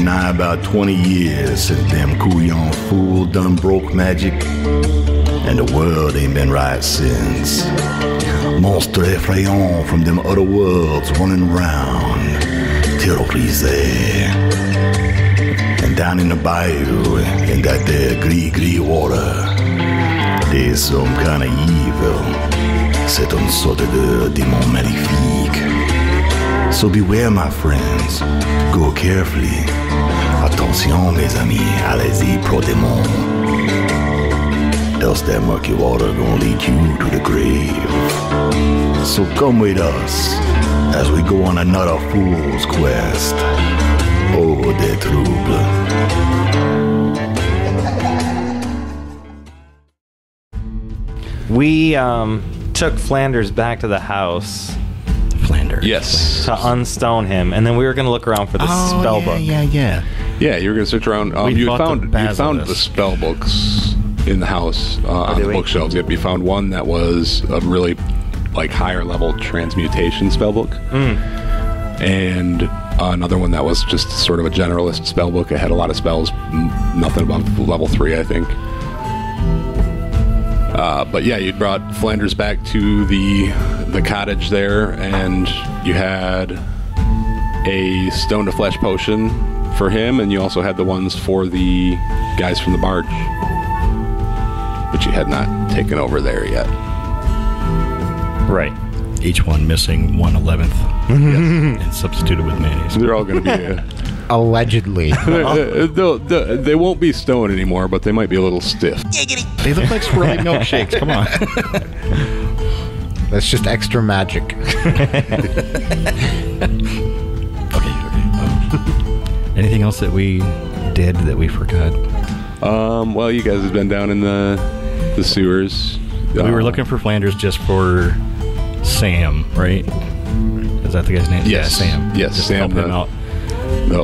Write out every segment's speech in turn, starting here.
been nigh about 20 years since them couillon fool done broke magic, and the world ain't been right since. Monster effrayant from them other worlds running round, Terrorize. And down in the bayou, in that there gris water, there's some kind of evil. C'est une sorte de démon maléfique. So beware, my friends. Go carefully. Attention, mes amis. Allez-y, pro démon. Else that murky water gonna lead you to the grave. So come with us as we go on another fool's quest. Oh, des troubles. We took Flanders back to the house. Flanders. Yes. To unstone him, and then we were going to look around for the spell book. Yeah, you were going to search around. You found the spell books in the house on the bookshelves. Yep, you found one that was a really higher level transmutation spell book, and another one that was just sort of a generalist spell book. It had a lot of spells, nothing above level 3, I think. But yeah, you brought Flanders back to the cottage there, and you had a stone to flesh potion for him, and you also had the ones for the guys from the barge, which you had not taken over there yet. Right. Each one missing 1/11 and substituted with mayonnaise. They're all going to be allegedly. They won't be stone anymore, but they might be a little stiff. They look like swirly milkshakes. Come on. That's just extra magic. Okay. Anything else that we did that we forgot? Well, you guys have been down in the sewers. We were looking for Flanders just for Sam, right? Is that the guy's name? Yes. Yeah, Sam. Yes, just Sam. Help him out.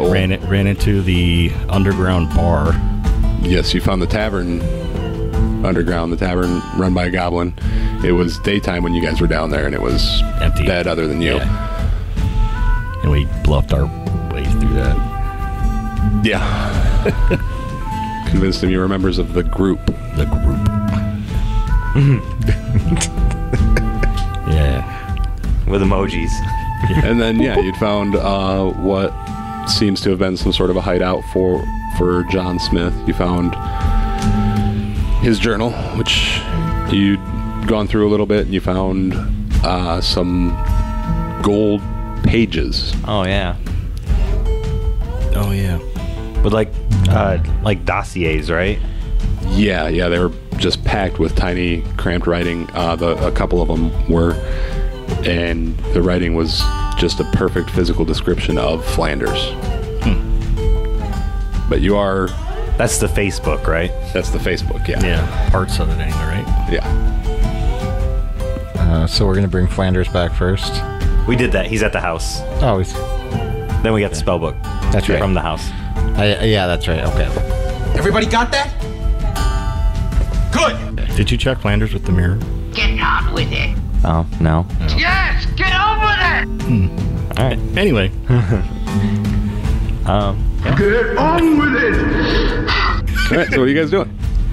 Ran into the underground bar. Yes, you found the tavern underground, the tavern run by a goblin. It was daytime when you guys were down there, and it was empty, dead other than you. Yeah. And we bluffed our way through that. Yeah. Convinced him you were members of the group. The group. Yeah. With emojis. And then, you'd found what seems to have been some sort of a hideout for John Smith. You found his journal, which you'd gone through a little bit, and you found some gold pages. Oh, yeah. Oh, yeah. With like dossiers, right? Yeah, they were just packed with tiny, cramped writing. A couple of them were, and the writing was just a perfect physical description of Flanders. But you are... That's the Facebook, right? That's the Facebook, yeah. Yeah, parts of it anyway, right? Yeah. So we're going to bring Flanders back first. We did that. He's at the house. Oh, Then we got the spell book. That's right. From the house. Yeah, that's right. Okay. Everybody got that? Good! Did you check Flanders with the mirror? Get on with it. Oh, no. Yes, get on with it! All right. Anyway. Yeah. Get on with it! All right, so what are you guys doing?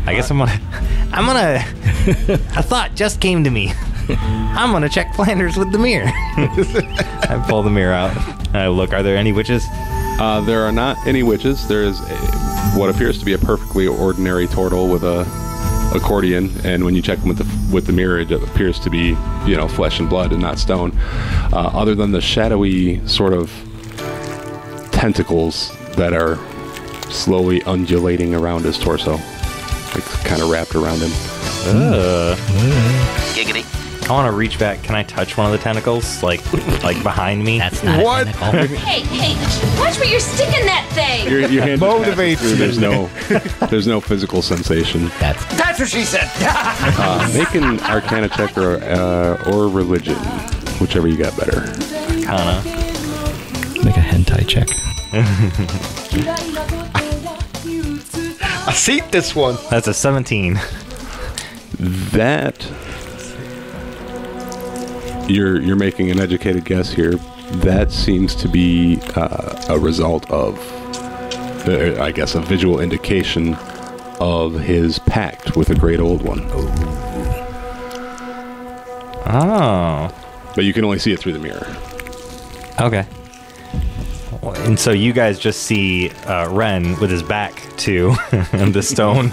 I guess I'm gonna a thought just came to me. I'm gonna check Flanders with the mirror. I pull the mirror out. I look, are there any witches? There are not any witches. There is what appears to be a perfectly ordinary turtle with a accordion, and when you check them with the mirror, it appears to be, flesh and blood and not stone. Other than the shadowy sort of tentacles that are slowly undulating around his torso, kind of wrapped around him. Giggity. I want to reach back. Can I touch one of the tentacles, like behind me? That's not a tentacle. Hey, watch where you're sticking that thing. Your hand Motivates through. There's no physical sensation. That's what she said. Make an Arcana check or religion, whichever you got better. Arcana. Make a hentai check. I see this one. That's a 17. That you're making an educated guess here. That seems to be a result of I guess, a visual indication of his pact with a great old one. Oh. But you can only see it through the mirror. Okay. And so you guys just see Ren with his back to the stone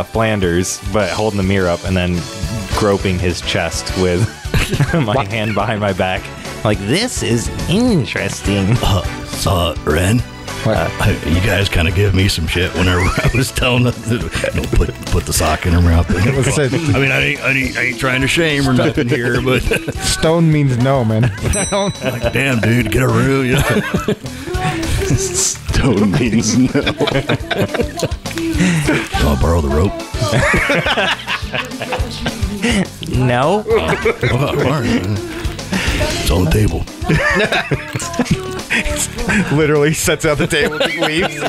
Flanders, but holding the mirror up and then groping his chest with my hand behind my back. Like, this is interesting. Ren? You guys kind of give me some shit whenever I was telling them to put the sock in her mouth. I mean, I ain't trying to shame or nothing here, but stone means no, man. Like, damn, dude, get a room. You know? Stone means no. I'll borrow the rope. No. All right. It's on the table. Literally sets out the table and leaves.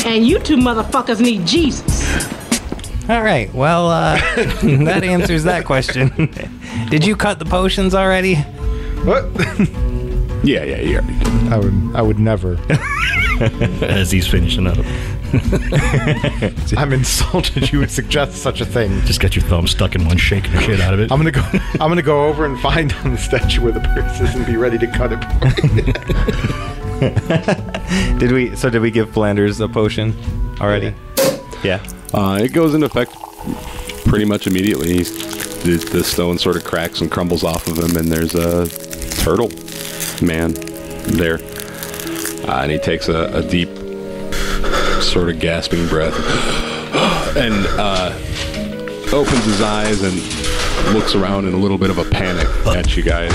And you two motherfuckers need Jesus. All right. Well, that answers that question. Did you cut the potions already? What? Yeah, you already did. I would never. As he's finishing up. I'm insulted you would suggest such a thing. Just got your thumb stuck in one, shaking the shit out of it. I'm gonna go over and find on the statue where the purse is and be ready to cut it. Did we give Flanders a potion already? Yeah. It goes into effect pretty much immediately. The stone sort of cracks and crumbles off of him, and there's a turtle man there. And he takes a deep, sort of gasping breath and opens his eyes and looks around in a little bit of a panic at you guys.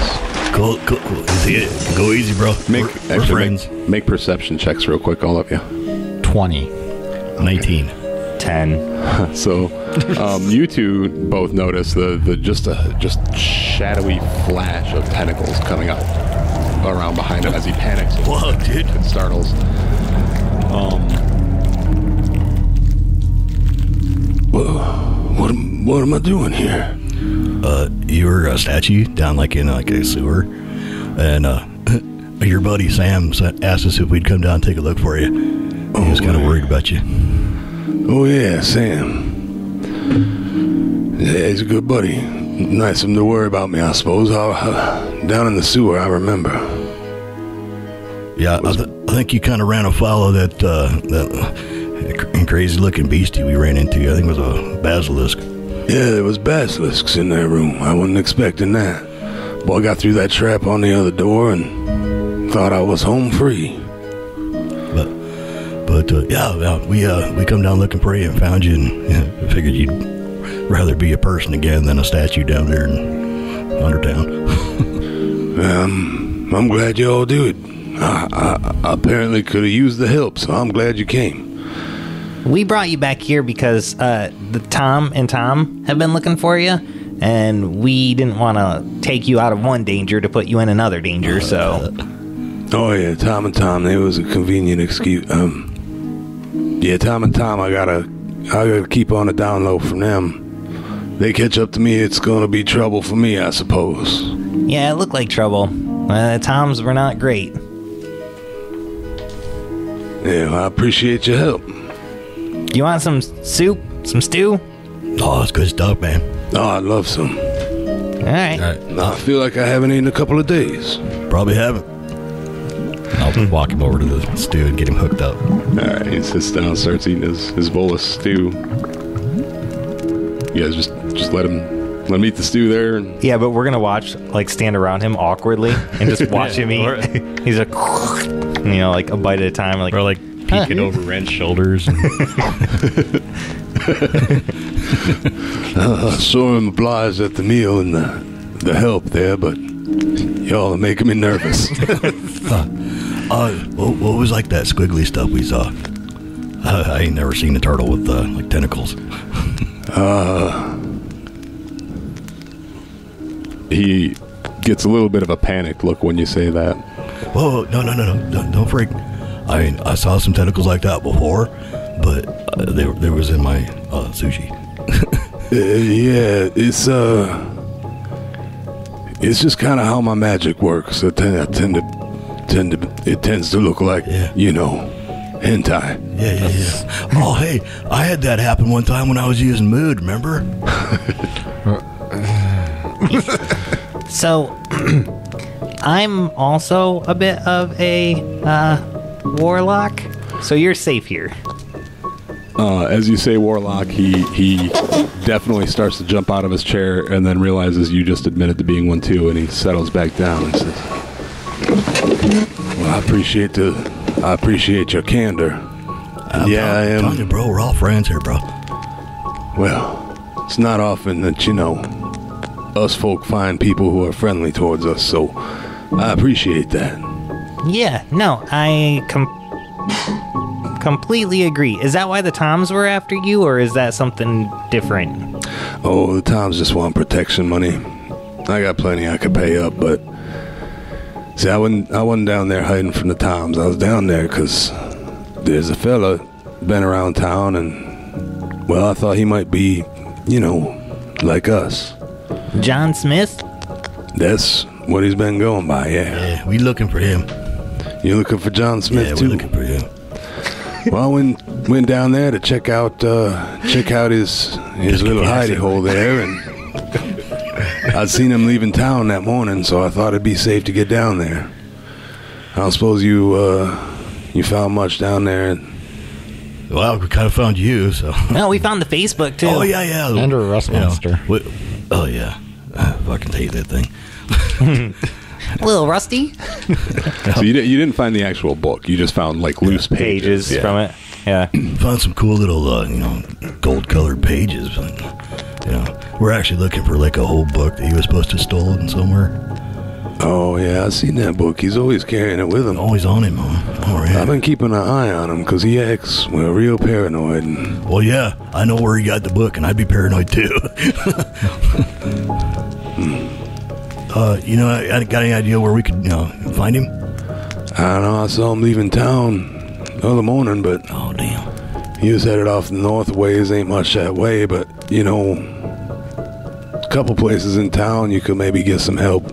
Cool. Go easy, bro. We're friends. Make perception checks real quick, all of you. 20. 19. 10. So, you two both notice the just shadowy flash of tentacles coming up around behind him as he panics. Whoa, dude! And startles. What am I doing here? You were a statue down in a sewer, and your buddy Sam asked us if we'd come down and take a look for you. He was kind of worried about you. Oh yeah, Sam. Yeah, he's a good buddy. Nice of him to worry about me, I suppose. Down in the sewer, I remember. Yeah, I think you kind of ran afoul of that crazy-looking beastie we ran into. I think it was a basilisk. Yeah, there was basilisks in that room. I wasn't expecting that. Boy, I got through that trap on the other door and thought I was home free. But we come down looking for you and found you, and figured you'd rather be a person again than a statue down there in Undertown. I'm glad you all do it. I apparently could have used the help, so I'm glad you came. We brought you back here because the Tom and Tom have been looking for you, and we didn't want to take you out of one danger to put you in another danger, so... Oh, yeah, Tom and Tom, it was a convenient excuse. Yeah, Tom and Tom, I gotta keep on the down low from them. They catch up to me, it's gonna be trouble for me, I suppose. Yeah, it looked like trouble. Toms were not great. Yeah, well, I appreciate your help. You want some soup? Some stew? Oh, it's good stuff, man. Oh, I'd love some. All right. I feel like I haven't eaten in a couple of days. Probably haven't. I'll walk him over to the stew and get him hooked up. All right, he sits down and starts eating his bowl of stew. You guys just let him eat the stew there. Yeah, but we're gonna stand around him awkwardly and just watch him eat. He's like a bite at a time. Or peeking over Ren's shoulders. Sure am obliged at the meal and the help there, but y'all are making me nervous. What was that squiggly stuff we saw? I ain't never seen a turtle with tentacles. He gets a little bit of a panicked look when you say that. Whoa, no, don't freak. I saw some tentacles like that before, but they was in my sushi. Yeah, it's just kind of how my magic works. I tend to tends to look like, hentai. Yeah. Oh, hey, I had that happen one time when I was using mood, remember? So, I'm also a bit of a warlock, so you're safe here. As you say warlock, he definitely starts to jump out of his chair and then realizes you just admitted to being one too, and he settles back down and says, "Well, I appreciate your candor." I am. Telling you, bro, we're all friends here, bro. Well, it's not often that, us folk find people who are friendly towards us, so I appreciate that. Yeah, no, I completely agree. Is that why the Toms were after you, or is that something different? Oh, the Toms just want protection money. I got plenty I could pay up, but see, I wasn't down there hiding from the Toms. I was down there because there's a fella been around town, and well, I thought he might be, like us. John Smith? That's what he's been going by, yeah. Yeah, we looking for him. You looking for John Smith too? Yeah, we're looking for him. Well, I went down there to check out his little hidey hole there, and I'd seen him leaving town that morning, so I thought it'd be safe to get down there. I don't suppose you found much down there. Well, we kind of found you, so. No, we found the Facebook too. Oh yeah. And a rust monster. Oh yeah, I fucking hate that thing. A little rusty. So you didn't find the actual book. You just found like loose pages from it. Yeah. Found some cool little, gold-colored pages. We're actually looking for like a whole book that he was supposed to have stolen somewhere. Oh yeah, I've seen that book. He's always carrying it with him. Always on him, huh? All right. I've been keeping an eye on him because he acts real paranoid. Well, yeah, I know where he got the book, and I'd be paranoid too. I got any idea where we could, find him? I don't know. I saw him leaving town the other morning, but oh damn, he was headed off the north ways. Ain't much that way, but a couple places in town you could maybe get some help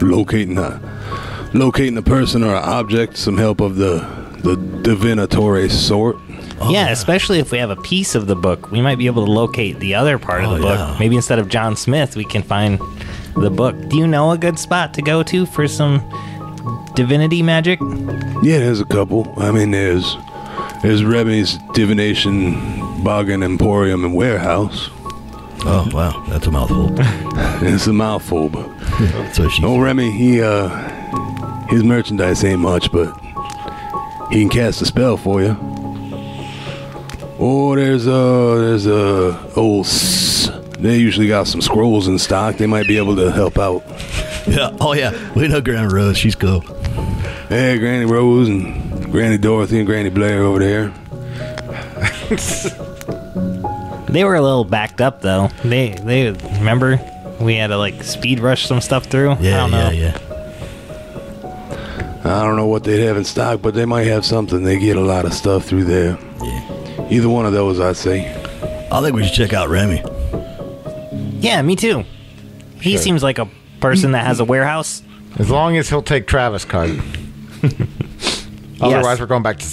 locating a person or an object. Some help of the divinatory sort. Oh, yeah, especially if we have a piece of the book, we might be able to locate the other part of the book. Yeah. Maybe instead of John Smith, we can find the book. Do you know a good spot to go to for some divinity magic? Yeah, there's a couple. I mean, there's Remy's Divination Bargain Emporium and Warehouse. Oh wow, that's a mouthful. It's a mouthful, but so Remy, his merchandise ain't much, but he can cast a spell for you. Oh, there's old. They usually got some scrolls in stock. They might be able to help out. Yeah. Oh yeah. We know Granny Rose. She's cool. Hey, Granny Rose and Granny Dorothy and Granny Blair over there. They were a little backed up though. They remember we had to speed rush some stuff through. Yeah. I don't know. Yeah. I don't know what they'd have in stock, but they might have something. They get a lot of stuff through there. Yeah. Either one of those, I'd say. I think we should check out Remy. Yeah, me too. He seems like a person that has a warehouse. As long as he'll take Travis card. Otherwise, we're going back to...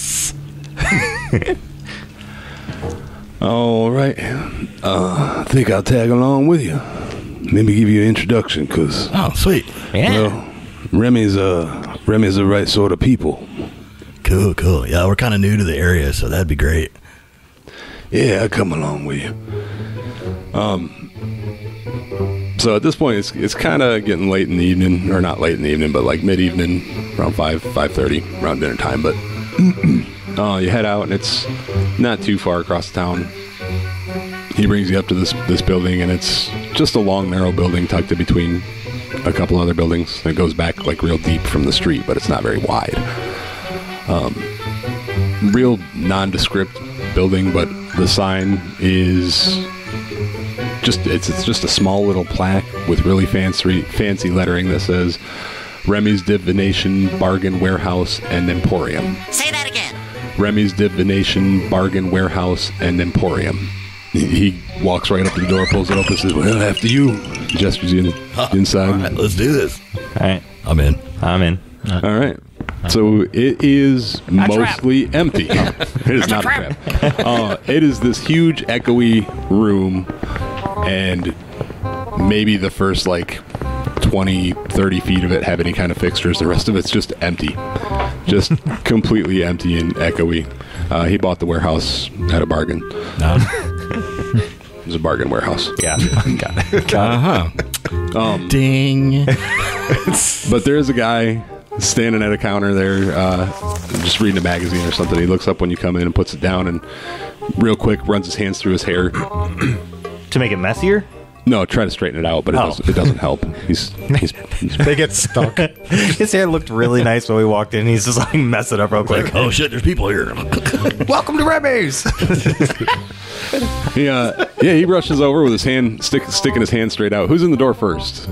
All right. I think I'll tag along with you. Maybe give you an introduction, because... Oh, sweet. Yeah. Well, Remy's the right sort of people. Cool. Yeah, we're kind of new to the area, so that'd be great. Yeah, I'll come along with you. So at this point, it's kind of getting late in the evening, or not late in the evening, but like mid-evening, around 5:30, around dinner time. But you head out, and it's not too far across town. He brings you up to this building, and it's just a long, narrow building tucked in between a couple other buildings. It goes back real deep from the street, but it's not very wide. Real nondescript building, but the sign is it's just a small little plaque with really fancy lettering that says Remy's Divination Bargain Warehouse and Emporium. Say that again. Remy's Divination Bargain Warehouse and Emporium. He walks right up to the door, pulls it open, and says, "Well, after you." Gestures you inside. All right, let's do this. All right. I'm in. I'm in. All right. So it is mostly empty. It is not a trap. It is this huge, echoey room, and maybe the first, 20, 30 feet of it have any kind of fixtures. The rest of it's just empty. Just completely empty and echoey. He bought the warehouse at a bargain. It was a bargain warehouse. Yeah. Got it. Ding. But there's a guy standing at a counter there, just reading a magazine or something. He looks up when you come in and puts it down, and real quick runs his hands through his hair. To make it messier? No, try to straighten it out, but it doesn't help. They get stuck. His hair looked really nice when we walked in. He's just mess it up real quick. Oh shit, there's people here. Welcome to Rebbe's. He rushes over with his hand sticking his hand straight out. Who's in the door first?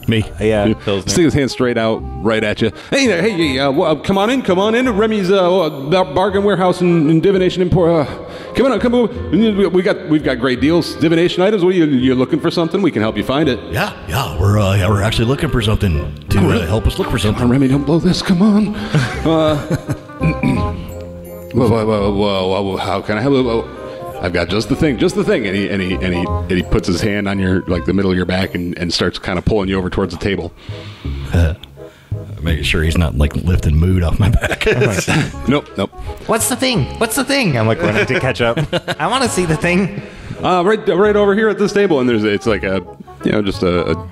Me. Yeah, stick his hand straight out, right at you. Hey, come on in. Remy's bargain warehouse and divination Emporium. Come on. We've got great deals, divination items. What are you looking for? Something we can help you find it. Yeah. We're actually looking for something to help us look for something. Come on, Remy, don't blow this. Come on. Whoa, how can I help? I've got just the thing, and he puts his hand on your the middle of your back and starts kind of pulling you over towards the table. Making sure he's not lifting mood off my back. Nope. What's the thing? I'm running to catch up. I want to see the thing. Right over here at this table, and it's just a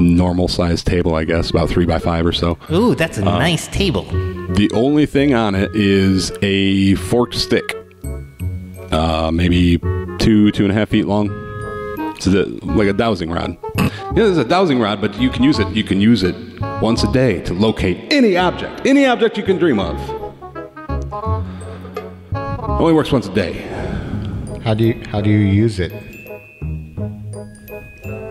normal sized table, I guess, about 3x5 or so. Ooh, that's a nice table. The only thing on it is a forked stick. Maybe 2.5 feet long. It's like a dowsing rod. There's a dowsing rod, but you can use it. You can use it once a day to locate any object you can dream of. Only works once a day. How do you use it?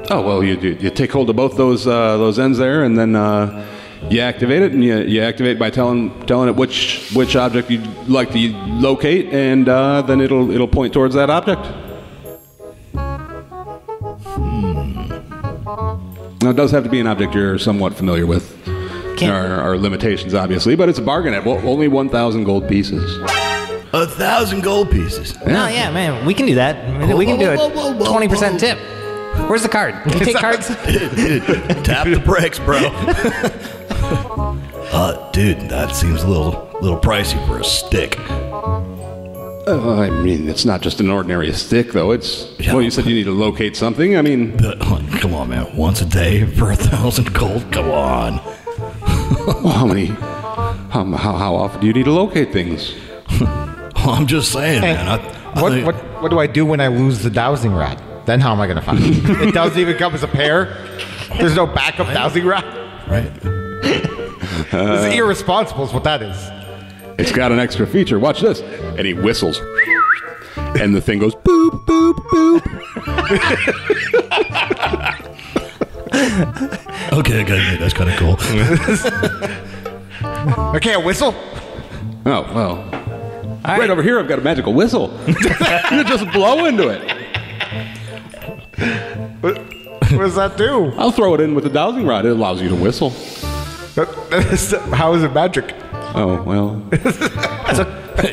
Oh well, you take hold of both those ends there, and then you activate it, and you activate by telling it which object you'd like to locate, and then it'll point towards that object. Now, it does have to be an object you're somewhat familiar with. There are limitations, obviously, but it's a bargain at only 1,000 gold pieces. 1,000 gold pieces? Yeah. Oh, yeah, man. We can do that. We can do a 20% tip. Where's the card? Can you take cards? Tap the brakes, bro. Dude, that seems a little pricey for a stick. I mean, it's not just an ordinary stick, though. Well, you said you need to locate something. I mean... come on, man. Once a day for 1,000 gold? Come on. Well, how often do you need to locate things? I'm just saying, man. What do I do when I lose the dowsing rod? Then how am I going to find it? It doesn't even come as a pair? There's no backup dowsing rod? Right. It's irresponsible is what that is. It's got an extra feature. Watch this. And he whistles. And the thing goes boop, boop, boop. Okay, that's kind of cool. I can't whistle? Oh, well. Right over here, I've got a magical whistle. You just blow into it. What does that do? I'll throw it in with the dowsing rod. It allows you to whistle. How is it magic? Oh, well.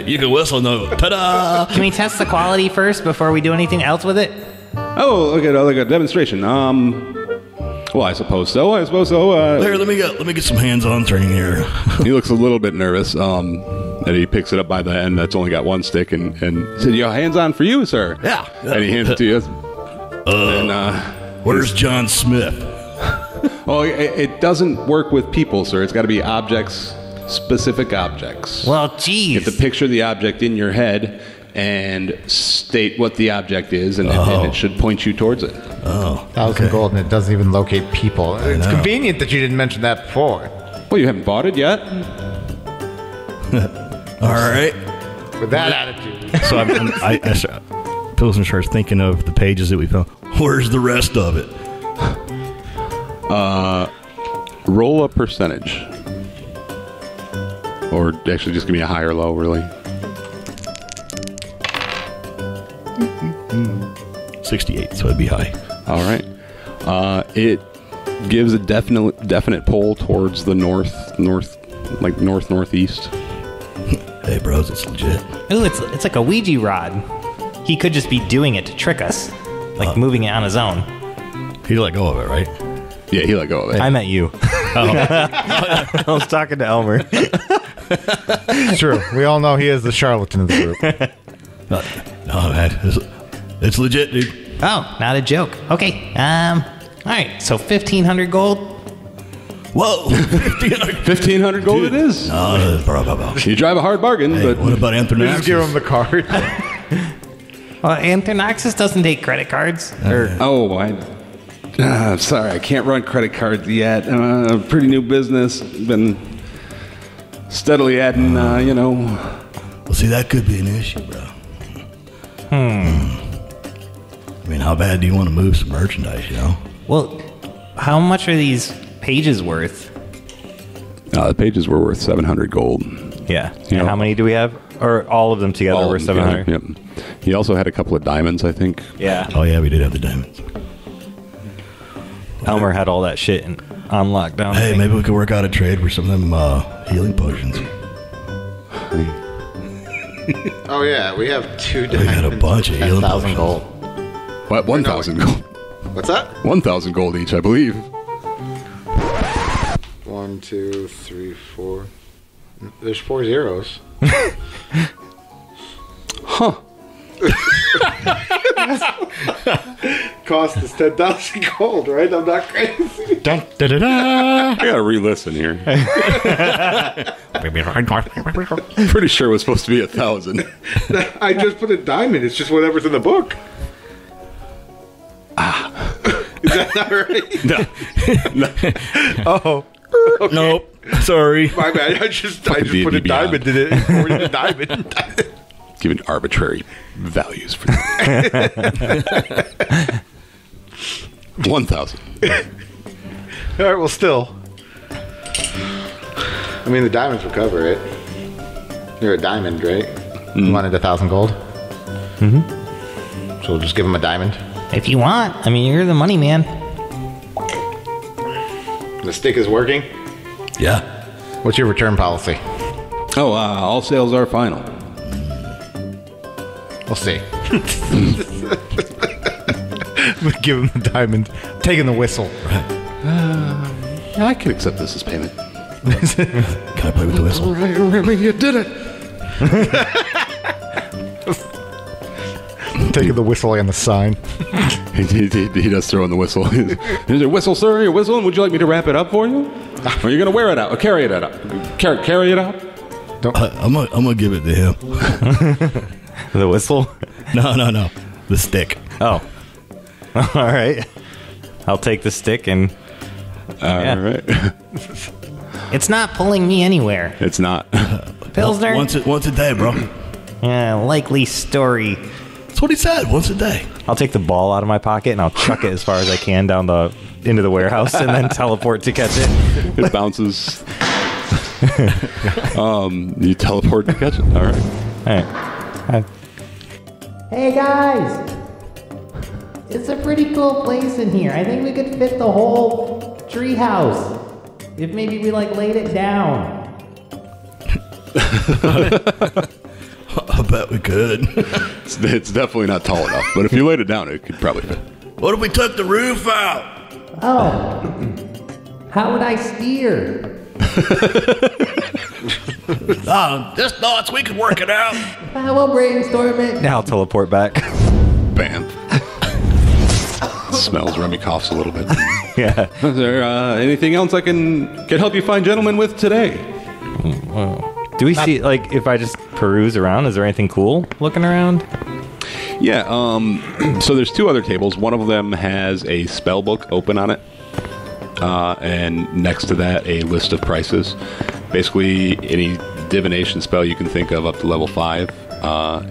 You can whistle, no. Ta-da! Can we test the quality first before we do anything else with it? Oh, look at a demonstration. Well, I suppose so. Here, let me get some hands-on training here. He looks a little bit nervous. And he picks it up by the end that's only got one stick and said, "Yo, hands-on for you, sir." Yeah. And he hands it to you. Where's John Smith? Well, it doesn't work with people, sir. It's got to be objects, specific objects. Well, geez. You have to picture the object in your head and state what the object is, and it should point you towards it. Oh, 1,000 gold, and it doesn't even locate people. It's convenient that you didn't mention that before. Well, you haven't bought it yet? All right. With that attitude. So Pilsner starts thinking of the pages that we found. Where's the rest of it? Roll a percentage. Or actually just give me a high or low, really. 68, so it'd be high. All right. It gives a definite pull towards the north like northeast. Hey, bros, it's legit. Ooh, it's like a Ouija rod. He could just be doing it to trick us, like moving it on his own. He let go of it, right? Yeah, he let go of it. I met you. I was talking to Elmer. It's true. We all know he is the charlatan of the group. No, man. It's legit, dude. Oh, not a joke. Okay. All right. So 1,500 gold. Whoa, 1,500 gold it is. No, you drive a hard bargain, hey, but what about Just give him Anthronaxis? the card. Well, Anthronaxis doesn't take credit cards. Sorry, I can't run credit cards yet. Pretty new business. Been steadily adding, Well, see, that could be an issue, bro. I mean, how bad do you want to move some merchandise, Well, how much are these pages worth? The pages were worth 700 gold. Yeah. And how many do we have? Or all of them together were 700? Yep. He also had a couple of diamonds, I think. Yeah. Oh, yeah, we did have the diamonds. Elmer had all that shit on lockdown. Hey, maybe we could work out a trade for some of them healing potions. Oh, yeah. We have 2 We diamonds. got a bunch of healing 10,000 potions. gold. What? 1,000 gold. What's that? 1,000 gold each, I believe. 1, 2, 3, 4. There's 4 zeros. Huh. Cost us 10,000 gold, right? I'm not crazy. Dun, da, da, da. I gotta re-listen here. Pretty sure it was supposed to be 1,000. I just put a diamond. It's just whatever's in the book. Is that not right? No. Oh. Okay. Nope. Sorry. My bad. I just put a D&D diamond in it. Or a diamond. Given arbitrary values for that. 1,000. All right, well, still. I mean, the diamonds will cover it. You're a diamond, right? You wanted 1,000 gold? Mm-hmm. So we'll just give him a diamond. If you want. I mean, you're the money man. The stick is working? Yeah. What's your return policy? Oh, all sales are final. We'll see. Give him the diamond. Taking the whistle. Yeah, I can accept this as payment. Can I play with the whistle? You did it. Taking the whistle and the sign. He does throw in the whistle. Is it whistle, sir? You're whistling? Would you like me to wrap it up for you? Or are you going to wear it out? Or carry it out? Carry it out? I'm gonna give it to him. The whistle? No. The stick. Oh. All right. I'll take the stick and... All right. It's not pulling me anywhere. It's not. Pilsner? Once a day, bro. Yeah, likely story. That's what he said. Once a day. I'll take the ball out of my pocket and I'll chuck it as far as I can down into the warehouse and then teleport to catch it. It bounces. You teleport to catch it. All right. All right. Hey guys! It's a pretty cool place in here. I think we could fit the whole tree house. If maybe we laid it down. I bet we could. It's definitely not tall enough, but if you laid it down, it could probably fit. What if we took the roof out? Oh. How would I steer? Just thoughts. We could work it out. We'll brainstorm it. Now I'll teleport back. Bam. Smells Remy coughs a little bit. Yeah. Is there anything else I can help you find gentlemen with today? Do we see, if I just peruse around, is there anything cool looking around? Yeah, so there's 2 other tables. One of them has a spell book open on it. And next to that, a list of prices. Basically, any divination spell you can think of up to level 5,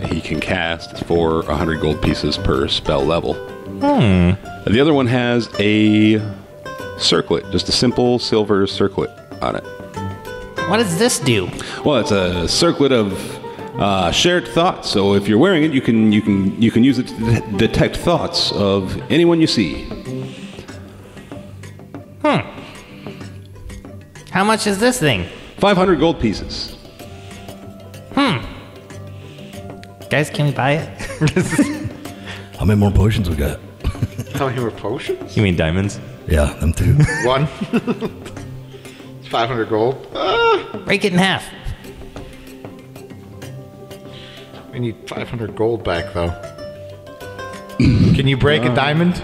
he can cast for 100 gold pieces per spell level. The other one has a circlet, just a simple silver circlet on it. What does this do? Well, it's a circlet of shared thoughts. So if you're wearing it, you can use it to detect thoughts of anyone you see. How much is this thing? 500 gold pieces. Guys, can we buy it? How many more potions we got? How many more potions? You mean diamonds? Yeah, them too. 1. 500 gold. Break it in half. We need 500 gold back, though. Can you break a diamond?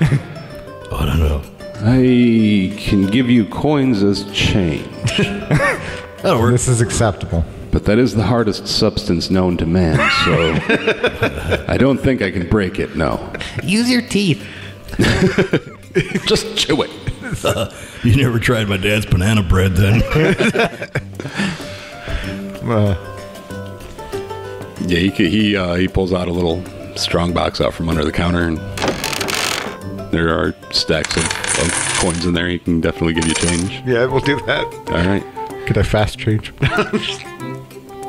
Oh, I don't know. I can give you coins as change. That'll work. This is acceptable. But that is the hardest substance known to man, so I don't think I can break it, no. Use your teeth. Just chew it. You never tried my dad's banana bread then? Yeah, he pulls out a little strong box out from under the counter, and there are stacks of coins in there. He can definitely give you change. Yeah, we'll do that. All right. Could I fast change?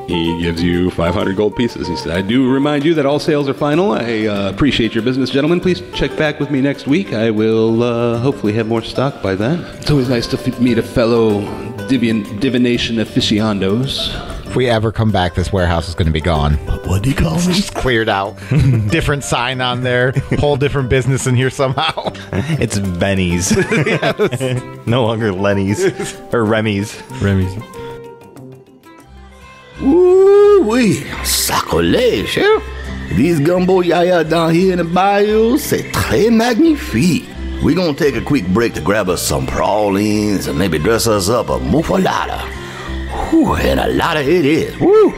He gives you 500 gold pieces. He said, I do remind you that all sales are final. I appreciate your business, gentlemen. Please check back with me next week. I will hopefully have more stock by then. It's always nice to meet a fellow divination aficionados. If we ever come back, this warehouse is going to be gone. What do you call me? Just cleared out. Different sign on there. Whole different business in here somehow. It's Benny's. Yes. No longer Lenny's. Or Remy's. Ooh-wee, sacrilège, hein? These gumbo yaya down here in the bayou, c'est très magnifique. We're gonna take a quick break to grab us some pralines and maybe dress us up a muffalata. Whew, and a lot of it is. Woo!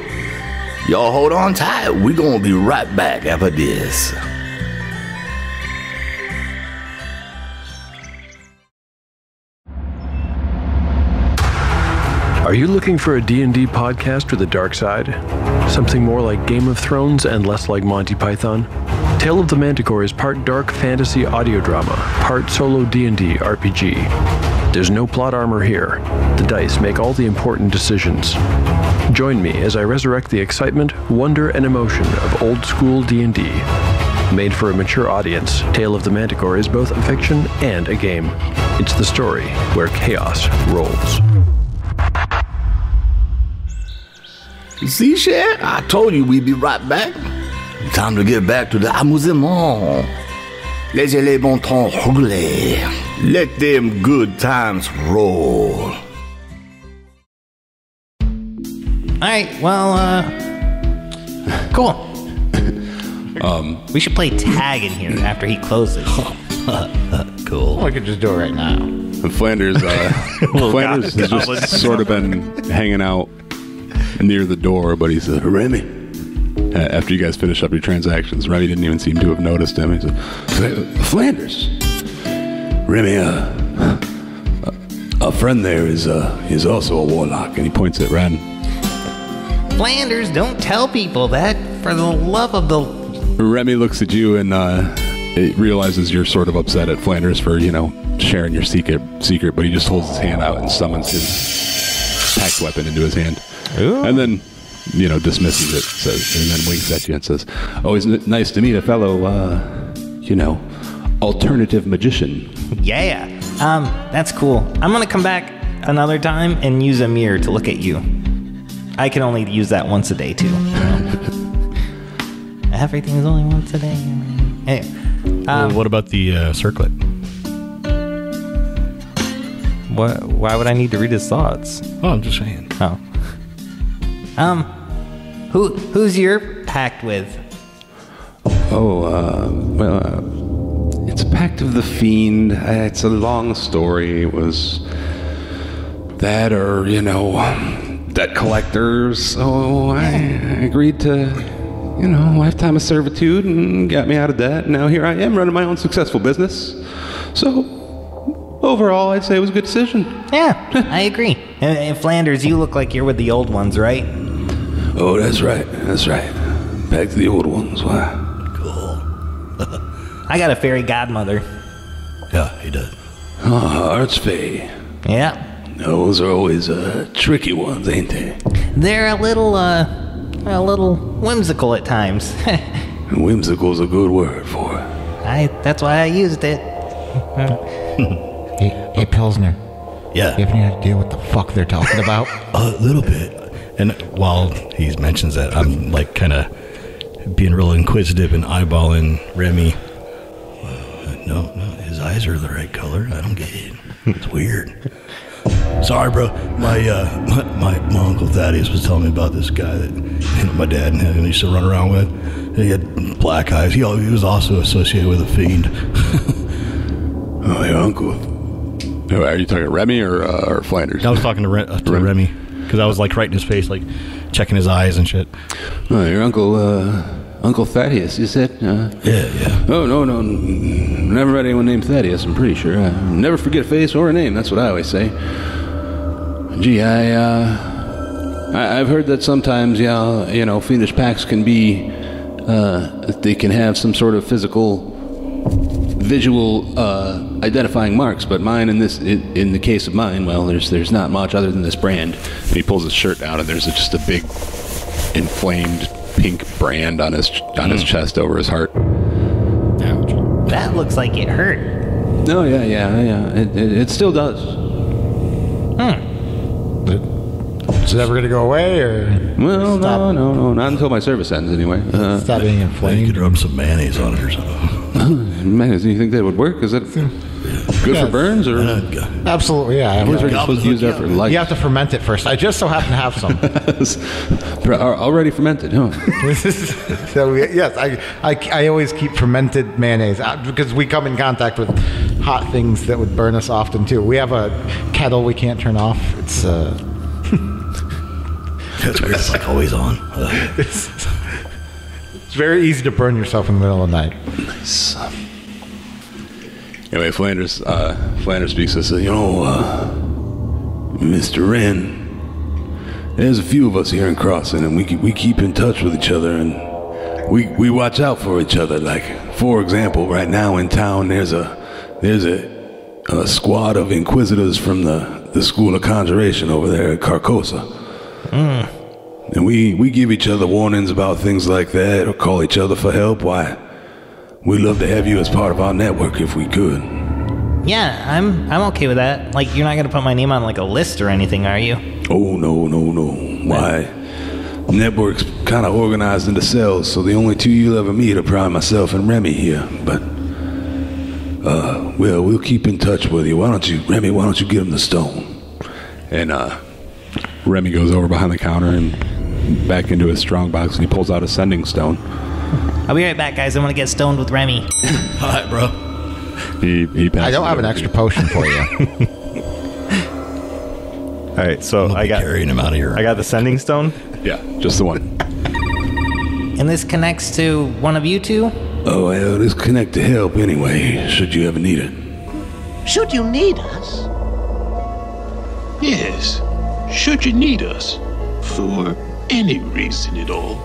Y'all hold on tight. We're gonna be right back after this. Are you looking for a D&D podcast with a dark side? Something more like Game of Thrones and less like Monty Python? Tale of the Manticore is part dark fantasy audio drama, part solo D&D RPG. There's no plot armor here. The dice make all the important decisions. Join me as I resurrect the excitement, wonder, and emotion of old school D&D. Made for a mature audience, Tale of the Manticore is both a fiction and a game. It's the story where chaos rolls. See, Cher? I told you we'd be right back. Time to get back to the amusement. Laissez les bons temps rouler. Let them good times roll. Alright, well, cool. We should play tag in here after he closes. Cool. Well, I could just do it right now. And Flanders has just sort of been hanging out near the door, but he said, Remy. After you guys finish up your transactions, Remy didn't even seem to have noticed him. He said, Flanders. Remy, a friend there is also a warlock, and he points at Ren. Flanders, don't tell people that, for the love of the... Remy looks at you and it realizes you're sort of upset at Flanders for, sharing your secret, but he just holds his hand out and summons his packed weapon into his hand. Ooh. And then, dismisses it, and then winks at you and says, always nice to meet a fellow, alternative magician. Yeah, that's cool. I'm gonna come back another time and use a mirror to look at you. I can only use that once a day, too. Everything's only once a day. Hey, well, what about the circlet? Why would I need to read his thoughts? Oh, I'm just saying. Oh. Who's your pact with? It's a pact of the fiend. It's a long story. It was that or, debt collectors. So I agreed to, lifetime of servitude and got me out of debt. Now here I am running my own successful business. So overall, I'd say it was a good decision. Yeah, I agree. And Flanders, you look like you're with the old ones, right? Oh, that's right. Back to the old ones. Why? Cool. I got a fairy godmother. Yeah, he does. Oh, Archfey. Yeah. Those are always tricky ones, ain't they? They're a little whimsical at times. Whimsical's a good word for it. That's why I used it. Hey, Pilsner. Yeah. You have any idea what the fuck they're talking about? A little bit. And while he mentions that, I'm like kind of being real inquisitive and eyeballing Remy. No, his eyes are the right color. I don't get it. It's weird. Sorry, bro. My uncle Thaddeus was telling me about this guy that my dad and him used to run around with. And he had black eyes. He was also associated with a fiend. Oh, your uncle. Are you talking Remy or Flanders? I was talking to Remy because I was like right in his face, like checking his eyes and shit. Oh, your Uncle Thaddeus, you said? Yeah. Oh, no. Never met anyone named Thaddeus, I'm pretty sure. Never forget a face or a name, that's what I always say. Gee, I've heard that sometimes, fiendish packs can be, they can have some sort of visual identifying marks, but mine in the case of mine, well, there's not much other than this brand. And he pulls his shirt down, and there's just a big inflamed pink brand on his chest over his heart. That looks like it hurt. No, yeah. It still does. Is it ever going to go away, or? Well, no, not until my service ends, anyway. Stop being inflamed. You could rub some mayonnaise on it or something. Mayonnaise, do you think that would work? Is it good for burns, or? Absolutely, yeah. We're supposed to use that for life. You have to ferment it first. I just so happen to have some. Already fermented, huh? So yes, I always keep fermented mayonnaise because we come in contact with hot things that would burn us often too. We have a kettle we can't turn off. It's That's weird. It's like always on. It's very easy to burn yourself in the middle of the night. Nice. Anyway, Flanders speaks and says, Mr. Wren, there's a few of us here in Crossing, and we keep in touch with each other, and we watch out for each other. Like, for example, right now in town, there's a squad of inquisitors from the School of Conjuration over there at Carcosa. And we give each other warnings about things like that, or call each other for help. Why? We'd love to have you as part of our network if we could. Yeah, I'm okay with that. Like, you're not gonna put my name on like a list or anything, are you? Oh, no. Why? Network's kind of organized into cells, so the only two you'll ever meet are probably myself and Remy here. But, we'll keep in touch with you. Remy, why don't you give him the stone? And Remy goes over behind the counter and back into his strong box, and he pulls out a sending stone. I'll be right back, guys. I'm gonna get stoned with Remy. All right, bro. He I don't have an extra potion for you. All right, so I got carrying him out of here. I got the sending stone. Yeah, just the one. And this connects to one of you two? Oh, well, this connect to help anyway, should you ever need it. Should you need us? Yes. Should you need us? For any reason at all.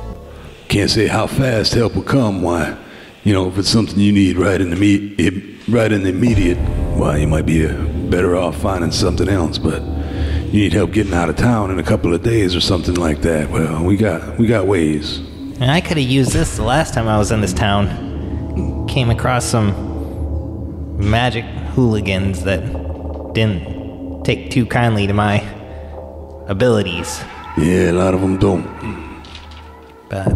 Can't say how fast help will come. Why, if it's something you need right in the immediate, why, you might be better off finding something else. But you need help getting out of town in a couple of days or something like that. Well, we got ways. And I could have used this the last time I was in this town. Came across some magic hooligans that didn't take too kindly to my abilities. Yeah, a lot of them don't. But,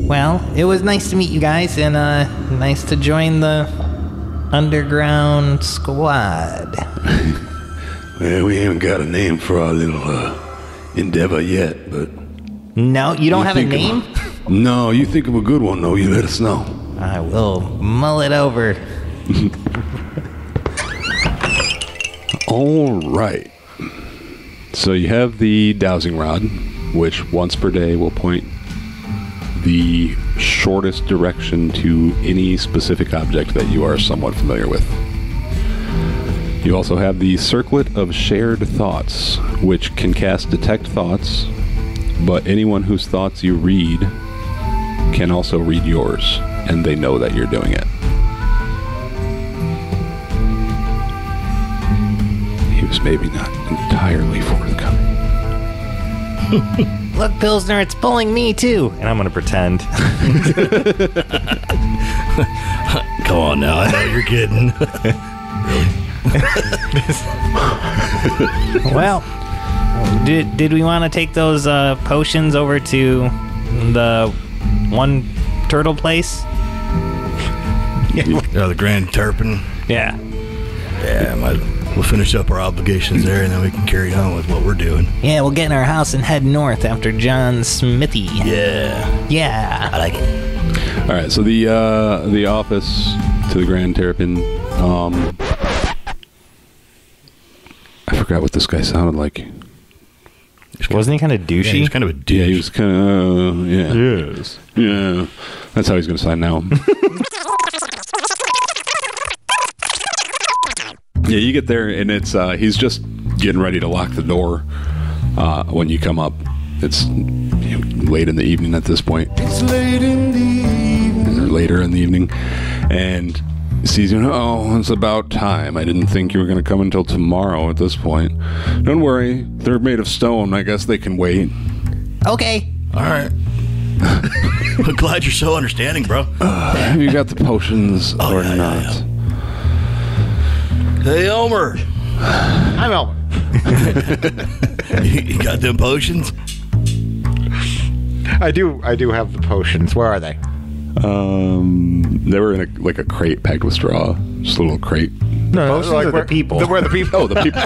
well, it was nice to meet you guys, and nice to join the underground squad. Well, we haven't got a name for our little endeavor yet, but... No, you don't have a name? No, you think of a good one, though. You let us know. I will mull it over. All right. So you have the dowsing rod, which once per day will point the shortest direction to any specific object that you are somewhat familiar with. You also have the circlet of shared thoughts, which can cast detect thoughts, but anyone whose thoughts you read can also read yours, and they know that you're doing it. He was maybe not entirely forthcoming. Look, Pilsner, it's pulling me too. And I'm going to pretend. Come on now, I know you're kidding. Really? Well, did we want to take those potions over to the one turtle place? The Grand Terrapin. Yeah. Yeah, we'll finish up our obligations there, and then we can carry on with what we're doing. Yeah, we'll get in our house and head north after John Smithy. Yeah. Yeah. I like it. All right, so the office to the Grand Terrapin. I forgot what this guy sounded like. Wasn't he kind of douchey? Yeah, he was kind of a douche. Yeah, he was kind of, yeah. Yes. Yeah. That's how he's going to sign now. Yeah, you get there, and it's he's just getting ready to lock the door when you come up. It's late in the evening at this point. It's late in the evening. Or later in the evening. And he sees you, it's about time. I didn't think you were going to come until tomorrow at this point. Don't worry, they're made of stone. I guess they can wait. Okay. All right. I'm glad you're so understanding, bro. Have you got the potions or not? Yeah. Hey, Elmer. I'm Elmer. You got them potions? I do have the potions. Where are they? They were in a crate packed with straw. Just a little crate. No, like the people. Where the people? Oh, the people.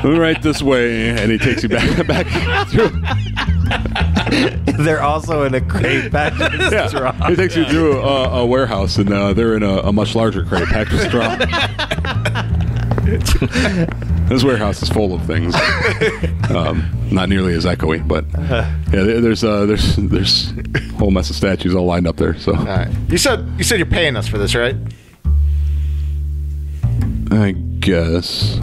Right this way, and he takes you back through. They're also in a crate packed with straw. He takes you through a warehouse, and they're in a much larger crate packed with straw. This warehouse is full of things. Not nearly as echoey, but yeah, there's a whole mess of statues all lined up there. So, all right. You said you're paying us for this, right? I guess.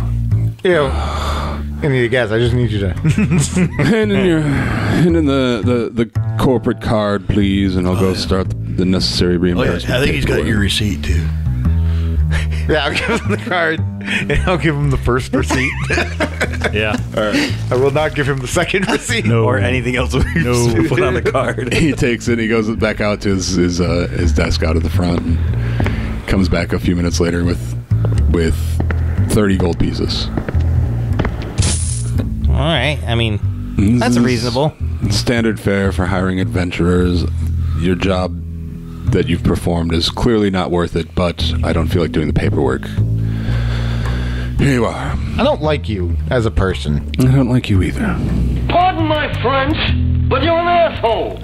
I need a guess. I just need you to hand in the corporate card, please, and I'll go start the necessary reimbursement. I think he's got your receipt too. Yeah, I'll give him the card, and I'll give him the first receipt. Yeah. All right. I will not give him the second receipt. Or anything else we put on the card. He takes it, and he goes back out to his desk out at the front, and comes back a few minutes later with 30 gold pieces. All right. I mean, that's reasonable. Standard fare for hiring adventurers. Your job that you've performed is clearly not worth it, but I don't feel like doing the paperwork. Here you are. I don't like you as a person. I don't like you either. Pardon my French, but you're an asshole.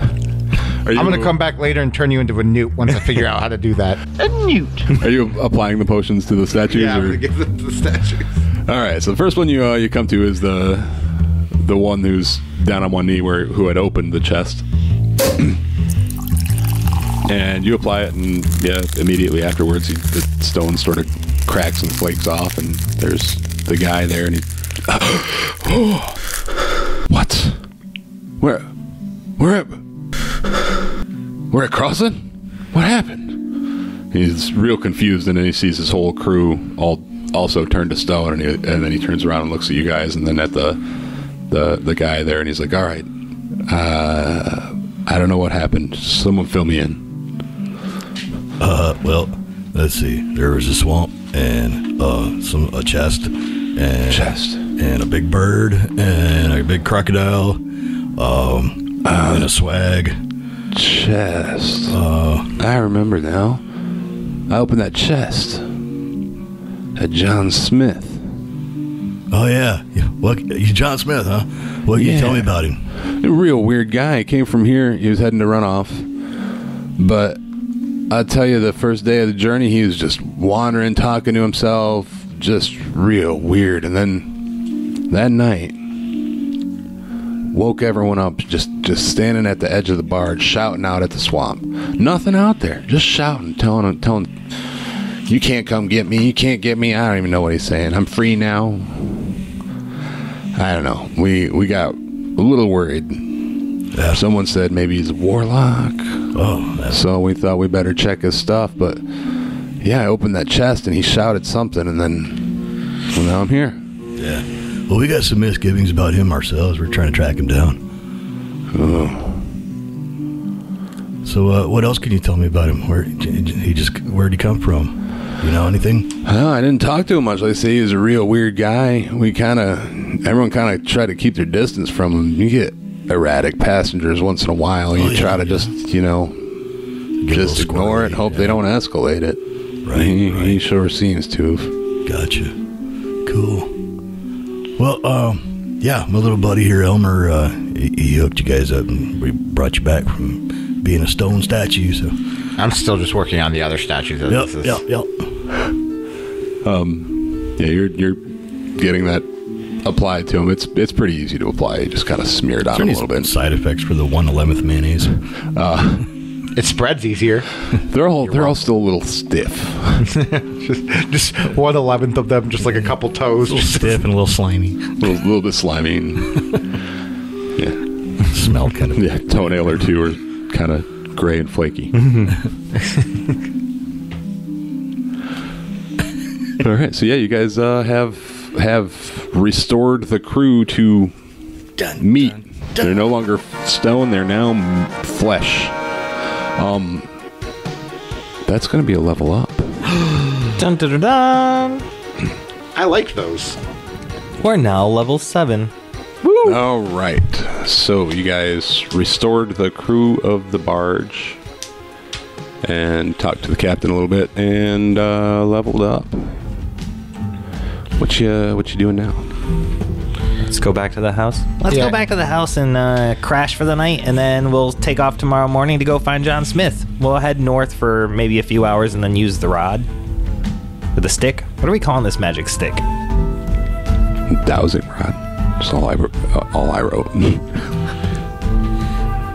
I'm going to come back later and turn you into a newt once I figure out how to do that. A newt. Are you applying the potions to the statues? Yeah, I'm going to give them to the statues. All right, so the first one you come to is the one who's down on one knee who had opened the chest. And you apply it, and yeah, immediately afterwards, the stone sort of cracks and flakes off, and there's the guy there, and he... What? We're crossing? What happened? He's real confused, and then he sees his whole crew all also turned to stone, and then he turns around and looks at you guys, and then at the guy there, and he's like, all right, I don't know what happened. Someone fill me in. Well, let's see. There was a swamp and a chest and a big bird and a big crocodile and a swag chest. I remember now. I opened that chest at John Smith. Oh yeah. Well, he's John Smith, huh? What can you tell me about him? A real weird guy. He came from here. He was heading to run off, but I tell you, the first day of the journey, he was just wandering, talking to himself, just real weird. And then that night, woke everyone up, just standing at the edge of the barge, shouting out at the swamp. Nothing out there, just shouting, telling, you can't come get me, you can't get me. I don't even know what he's saying. I'm free now. I don't know. We got a little worried. Yeah. Someone said maybe he's a warlock. Oh, so we thought we better check his stuff, but yeah, I opened that chest and he shouted something, and then, well, now I'm here. Yeah. Well, we got some misgivings about him ourselves. We're trying to track him down. Oh. So, what else can you tell me about him? Where'd he come from? You know anything? I didn't talk to him much. They say he's a real weird guy. Everyone kind of tried to keep their distance from him. You get erratic passengers once in a while. You try to just, just ignore it and hope they don't escalate it. Right. He sure seems to have. Gotcha. Cool. Well, yeah, my little buddy here, Elmer, he hooked you guys up and we brought you back from being a stone statue. So I'm still just working on the other statues. Yep. Yeah, you're getting that applied to him. It's pretty easy to apply. You just kind of smear it on a little bit. Side effects for the 1/11th mayonnaise. It spreads easier. They're all still a little stiff. just 1/11th of them, just like a couple toes, a little stiff and a little slimy. A little bit slimy. Yeah, smell kind of. Yeah, toenail or two are kind of gray and flaky. All right, so yeah, you guys have restored the crew to meat. They're no longer stone; they're now flesh. That's going to be a level up. Dun, dun, dun, dun. I like those. We're now level 7. Woo! All right. So you guys restored the crew of the barge and talked to the captain a little bit and leveled up. What you doing now? Let's go back to the house. Let's go back to the house and crash for the night, and then we'll take off tomorrow morning to go find John Smith. We'll head north for maybe a few hours and then use the rod. With the stick? What are we calling this magic stick? Dowsing rod. That's all I wrote.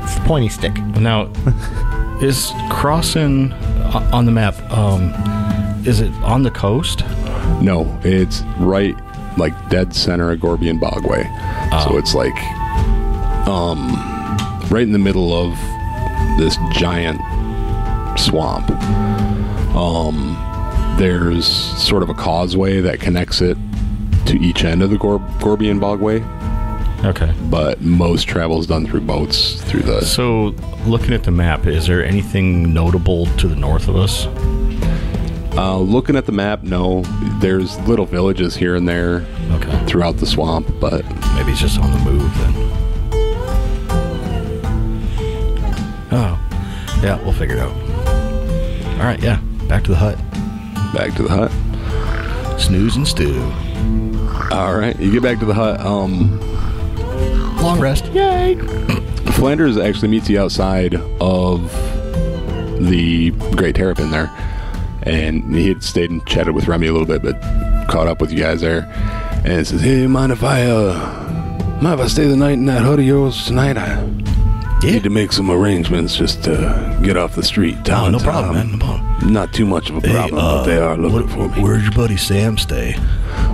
It's the pointy stick. Now, is crossing on the map, is it on the coast? No, it's right, like dead center of Gorbian Bogway. So it's like right in the middle of this giant swamp. There's sort of a causeway that connects it to each end of the Gorbian Bogway. Okay. But most travel is done through boats through the... So, looking at the map, is there anything notable to the north of us? Looking at the map, no. There's little villages here and there throughout the swamp, but... Maybe it's just on the move, then. Oh. Yeah, we'll figure it out. All right, yeah. Back to the hut. Back to the hut. Snooze and stew. All right, you get back to the hut. Long rest. Yay! Flanders actually meets you outside of the Great Terrapin there. And he had stayed and chatted with Remy a little bit, but caught up with you guys there. And says, "Hey, mind if I stay the night in that hut of yours tonight? I need to make some arrangements just to get off the street. No problem, man. No problem. Not too much of a problem, but they are looking for me." Where's your buddy Sam stay?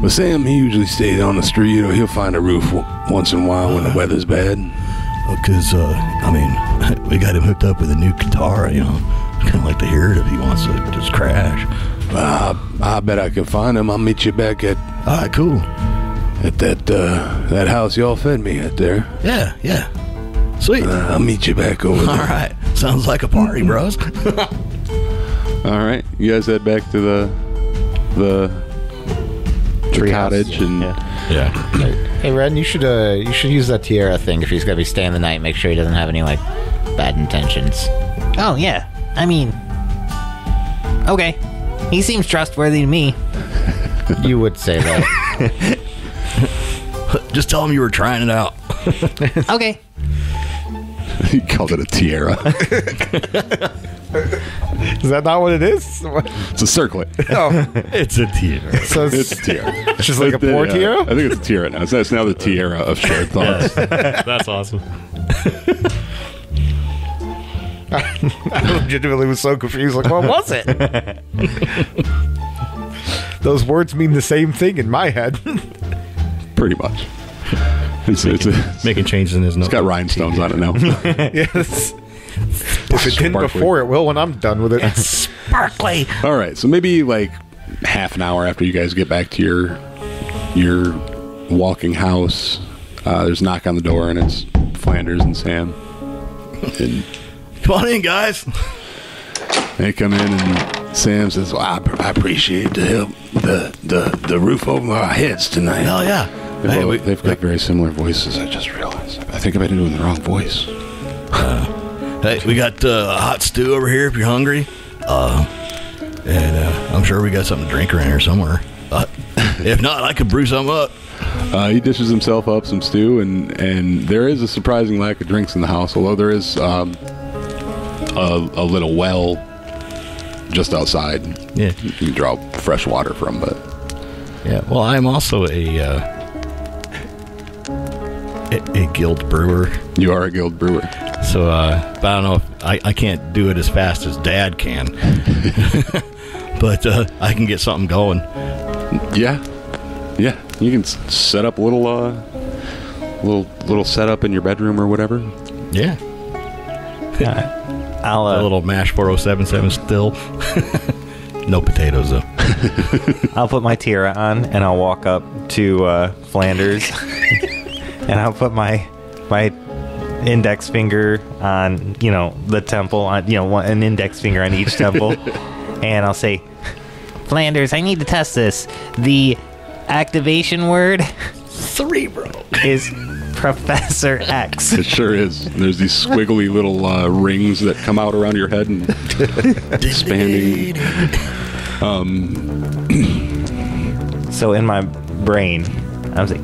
Well, Sam, he usually stays on the street, or he'll find a roof once in a while when the weather's bad. Because, we got him hooked up with a new guitar, I'd kind of like to hear it if he wants to just crash. I bet I can find him. I'll meet you back at... All right, cool. At that house y'all fed me at there. Yeah. Sweet. I'll meet you back over there. All right. Sounds like a party, bros. All right. You guys head back to the cottage and... Yeah. Hey, Ren, you should use that Tierra thing if he's going to be staying the night. Make sure he doesn't have any, bad intentions. Oh, yeah. I mean... Okay. He seems trustworthy to me. You would say that. Just tell him you were trying it out. Okay. He called it a tiara. Is that not what it is? It's a circlet. Oh, it's a tiara. So it's a tiara. It's just like a poor tiara? I think it's a tiara now. It's now the tiara of shared thoughts. That's awesome. I legitimately was so confused. What was it? Those words mean the same thing in my head. Pretty much. It's making changes in his notes. It's got rhinestones on it now. Yes. If it didn't before, it will when I'm done with it. It's sparkly. All right, so maybe half an hour after you guys get back to your walking house, there's a knock on the door, and it's Flanders and Sam. And come on in, guys. they come in, and Sam says, well, I appreciate the help, the roof over our heads tonight. Oh, yeah. They've got very similar voices, I just realized. I think I've been doing the wrong voice. Hey, we got hot stew over here if you're hungry. And I'm sure we got something to drink around here somewhere. If not, I could brew some up. He dishes himself up some stew, and there is a surprising lack of drinks in the house, although there is a little well just outside. Yeah. You can draw fresh water from, but... Yeah, well, I'm also a guild brewer. You are a guild brewer. So, but I don't know if I can't do it as fast as Dad can. But I can get something going. Yeah. You can set up a little setup in your bedroom or whatever. Yeah. I'll a little mash 4077 still. No potatoes though. I'll put my tiara on and I'll walk up to Flanders and I'll put my index finger on the temple, on an index finger on each temple, and I'll say, Flanders, I need to test this. The activation word Cerebro is Professor X. It sure is. There's these squiggly little rings that come out around your head and expanding. So in my brain, I was like,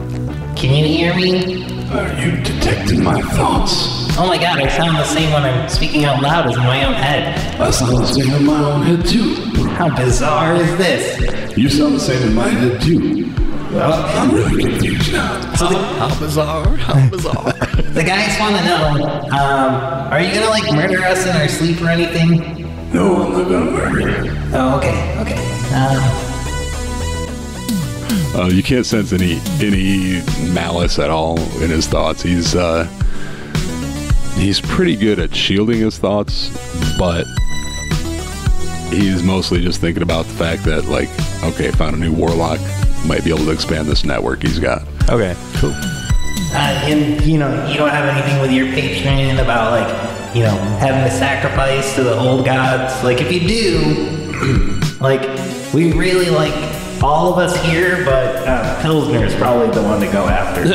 Can you hear me? Are you detecting my thoughts? Oh my god, I sound the same when I'm speaking out loud as in my own head. I sound the same in my own head too. How bizarre is this? You sound the same in my head too. I'm really confused now. How bizarre. The guys want to know, are you gonna murder us in our sleep or anything? No, I'm not gonna murder you. Oh, okay. You can't sense any malice at all in his thoughts. He's pretty good at shielding his thoughts, but he's mostly just thinking about the fact that, found a new warlock, might be able to expand this network he's got. Okay, cool. And you don't have anything with your patron about having to sacrifice to the old gods. If you do, we really like all of us here, but Pilsner is probably the one to go after.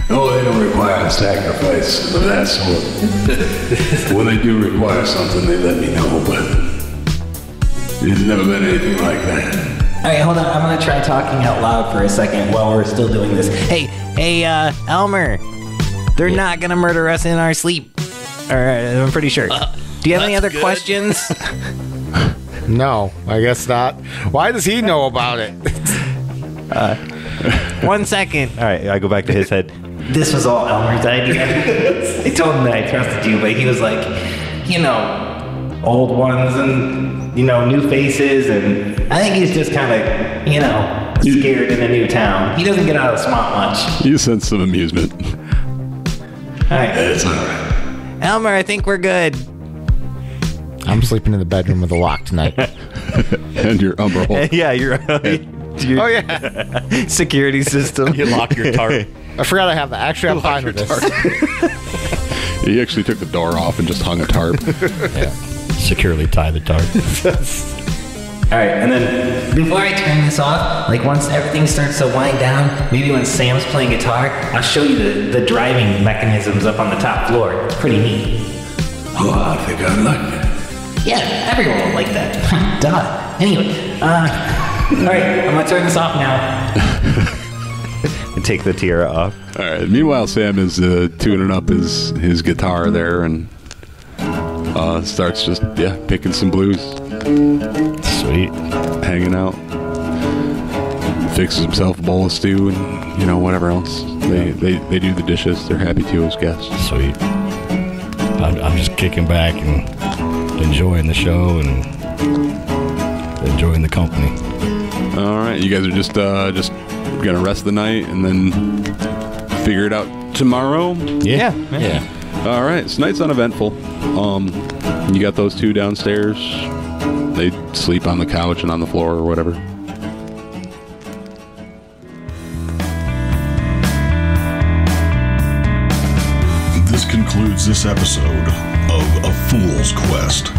No, they don't require a sacrifice of that sort. When they do require something, they let me know, but it's never been anything like that. All right, hold on. I'm going to try talking out loud for a second while we're still doing this. Hey, Elmer, they're not going to murder us in our sleep. I'm pretty sure. Do you have any other questions? No, I guess not. Why does he know about it? 1 second. All right, I go back to his head. This was all Elmer's idea. I told him that I trusted you, but he was like, old ones and, new faces. And I think he's just kind of, scared in a new town. He doesn't get out of the swamp much. You sense some amusement. All right. It's all right. Elmer, I think we're good. I'm sleeping in the bedroom with a lock tonight. And your umbrella. Yeah, your oh, yeah. Security system. You lock your tarp. I forgot I have that. Actually, I'm fine with this. He actually took the door off and just hung a tarp. Yeah. Securely tie the tarp. All right, and then before I turn this off, once everything starts to wind down, maybe when Sam's playing guitar, I'll show you the driving mechanisms up on the top floor. It's pretty neat. Oh, I think I'd like that. Yeah, everyone will like that. Duh. Anyway, all right, I'm gonna turn this off now. And take the tiara off. All right. Meanwhile, Sam is tuning up his guitar there and starts just picking some blues. Sweet. Hanging out. Fixes himself a bowl of stew and whatever else. They do the dishes. They're happy to as guests. Sweet. I'm just kicking back and enjoying the show and enjoying the company. All right, you guys are just gonna rest the night and then figure it out tomorrow. Yeah. All right, so night's uneventful. You got those two downstairs. They sleep on the couch and on the floor or whatever. This concludes concludes this episode of A Fool's Quest.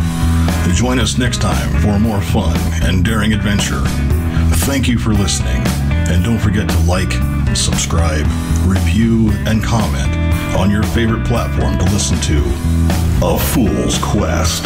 Join us next time for more fun and daring adventure. Thank you for listening, and don't forget to like, subscribe, review, and comment on your favorite platform to listen to A Fool's Quest.